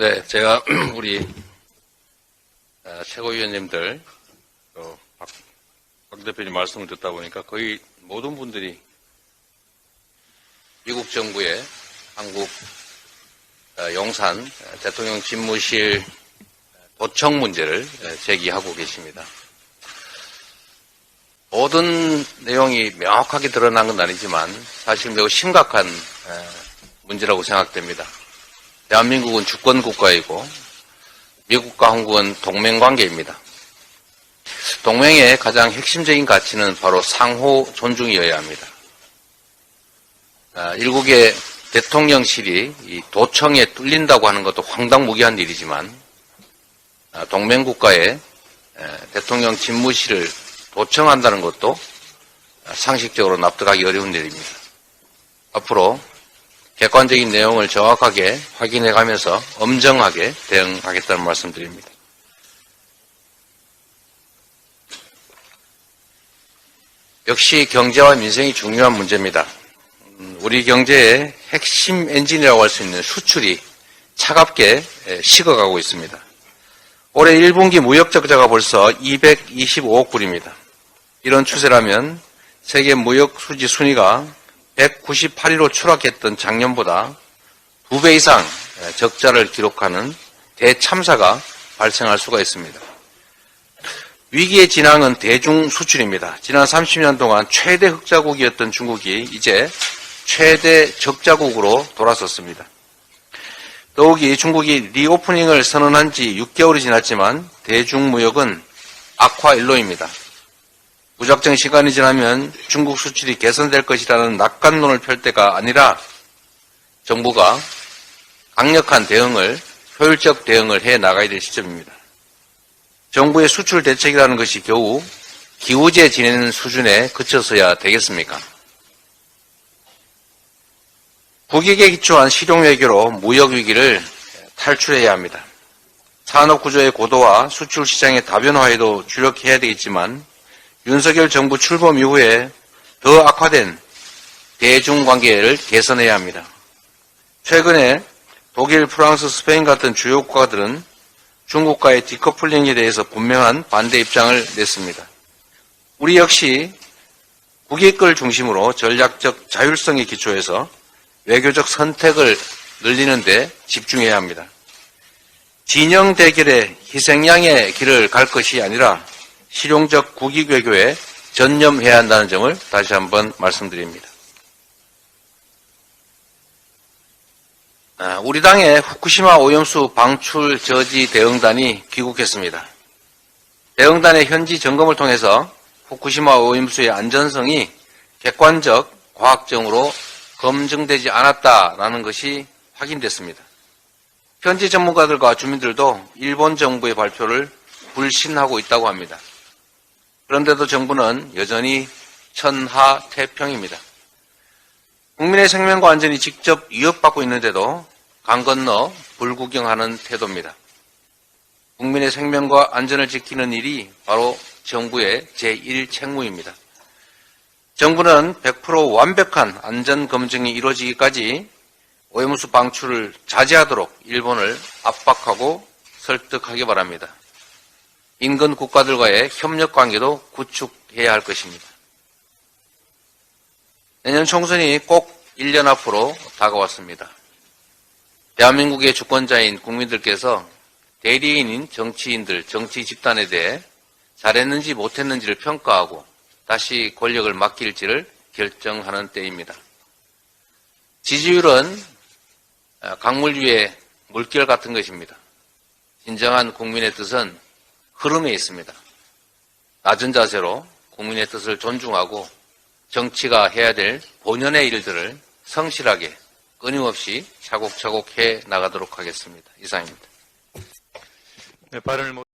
네, 제가 우리 최고위원님들 박 대표님 말씀을 듣다 보니까 거의 모든 분들이 미국 정부의 한국 용산 대통령 집무실 도청 문제를 제기하고 계십니다. 모든 내용이 명확하게 드러난 건 아니지만 사실 매우 심각한 문제라고 생각됩니다. 대한민국은 주권국가이고 미국과 한국은 동맹관계입니다. 동맹의 가장 핵심적인 가치는 바로 상호 존중이어야 합니다. 일국의 대통령실이 이 도청에 뚫린다고 하는 것도 황당무계한 일이지만 동맹국가의 대통령 집무실을 도청한다는 것도 상식적으로 납득하기 어려운 일입니다. 앞으로 객관적인 내용을 정확하게 확인해가면서 엄정하게 대응하겠다는 말씀드립니다. 역시 경제와 민생이 중요한 문제입니다. 우리 경제의 핵심 엔진이라고 할 수 있는 수출이 차갑게 식어가고 있습니다. 올해 1분기 무역 적자가 벌써 225억 불입니다. 이런 추세라면 세계 무역 수지 순위가 198위로 추락했던 작년보다 2배 이상 적자를 기록하는 대참사가 발생할 수가 있습니다. 위기의 진앙은 대중 수출입니다. 지난 30년 동안 최대 흑자국이었던 중국이 이제 최대 적자국으로 돌아섰습니다. 더욱이 중국이 리오프닝을 선언한 지 6개월이 지났지만 대중무역은 악화일로입니다. 무작정 시간이 지나면 중국 수출이 개선될 것이라는 낙관론을 펼 때가 아니라 정부가 강력한 대응을, 효율적 대응을 해 나가야 될 시점입니다. 정부의 수출 대책이라는 것이 겨우 기우제 지내는 수준에 그쳐서야 되겠습니까? 국익에 기초한 실용외교로 무역위기를 탈출해야 합니다. 산업구조의 고도화, 수출 시장의 다변화에도 주력해야 되겠지만 윤석열 정부 출범 이후에 더 악화된 대중관계를 개선해야 합니다. 최근에 독일, 프랑스, 스페인 같은 주요 국가들은 중국과의 디커플링에 대해서 분명한 반대 입장을 냈습니다. 우리 역시 국익을 중심으로 전략적 자율성에 기초해서 외교적 선택을 늘리는 데 집중해야 합니다. 진영 대결의 희생양의 길을 갈 것이 아니라 실용적 국익 외교에 전념해야 한다는 점을 다시 한번 말씀드립니다. 우리 당의 후쿠시마 오염수 방출 저지 대응단이 귀국했습니다. 대응단의 현지 점검을 통해서 후쿠시마 오염수의 안전성이 객관적 과학적으로 검증되지 않았다라는 것이 확인됐습니다. 현지 전문가들과 주민들도 일본 정부의 발표를 불신하고 있다고 합니다. 그런데도 정부는 여전히 천하태평입니다. 국민의 생명과 안전이 직접 위협받고 있는데도 강 건너 불구경하는 태도입니다. 국민의 생명과 안전을 지키는 일이 바로 정부의 제1책무입니다. 정부는 100% 완벽한 안전검증이 이루어지기까지 오염수 방출을 자제하도록 일본을 압박하고 설득하기 바랍니다. 인근 국가들과의 협력관계도 구축해야 할 것입니다. 내년 총선이 꼭 1년 앞으로 다가왔습니다. 대한민국의 주권자인 국민들께서 대리인인 정치인들, 정치 집단에 대해 잘했는지 못했는지를 평가하고 다시 권력을 맡길지를 결정하는 때입니다. 지지율은 강물 위에 물결 같은 것입니다. 진정한 국민의 뜻은 흐름에 있습니다. 낮은 자세로 국민의 뜻을 존중하고 정치가 해야 될 본연의 일들을 성실하게 끊임없이 차곡차곡 해 나가도록 하겠습니다. 이상입니다. 네, 발언을